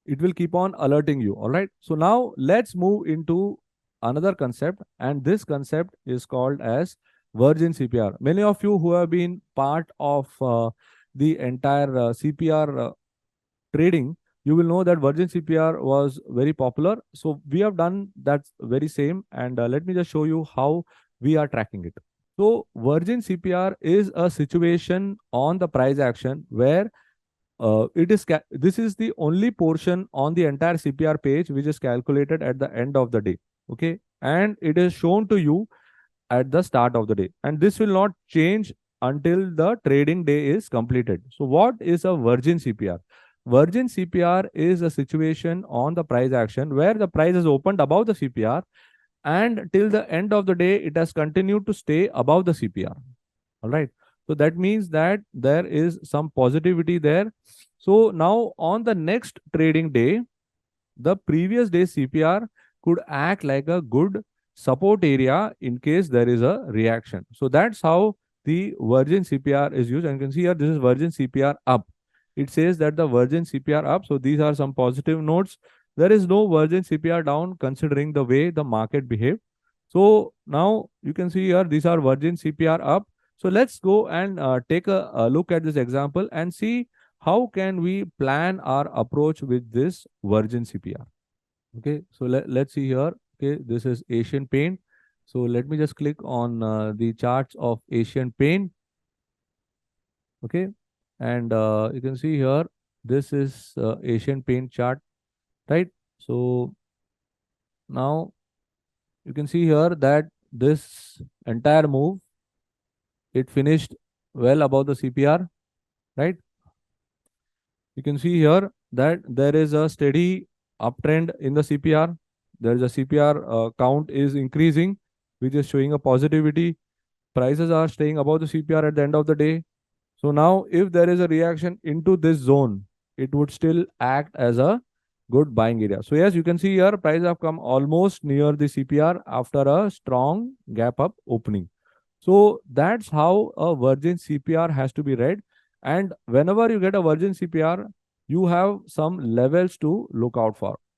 it will keep on alerting you. All right. So now let's move into another concept, and this concept is called as Virgin CPR. Many of you who have been part of the entire CPR trading, you will know that Virgin CPR was very popular. So we have done that very same, and let me just show you how we are tracking it. So Virgin CPR is a situation on the price action where this is the only portion on the entire CPR page which is calculated at the end of the day. Okay, and it is shown to you at the start of the day, and this will not change until the trading day is completed. So what is a Virgin CPR? Virgin CPR is a situation on the price action where the price is opened above the CPR, and till the end of the day it has continued to stay above the CPR. All right. So that means that there is some positivity there. So now on the next trading day, the previous day CPR could act like a good support area in case there is a reaction. So that's how the Virgin CPR is used. And you can see here, this is Virgin CPR up. It says that the Virgin CPR up. So these are some positive notes. There is no Virgin CPR down considering the way the market behaved. So now you can see here, these are Virgin CPR up. So let's go and take a look at this example and see how can we plan our approach with this Virgin CPR. Okay, so let's see here. Okay, this is Asian Paint. So let me just click on the charts of Asian Paint. Okay, and you can see here, this is Asian Paint chart, right? So now you can see here that this entire move, it finished well above the CPR, right? You can see here that there is a steady uptrend in the CPR. There is a CPR count is increasing, which is showing a positivity. Prices are staying above the CPR at the end of the day. So now if there is a reaction into this zone, it would still act as a good buying area. So yes, you can see here prices have come almost near the CPR after a strong gap up opening. So that's how a Virgin CPR has to be read. And whenever you get a Virgin CPR, you have some levels to look out for.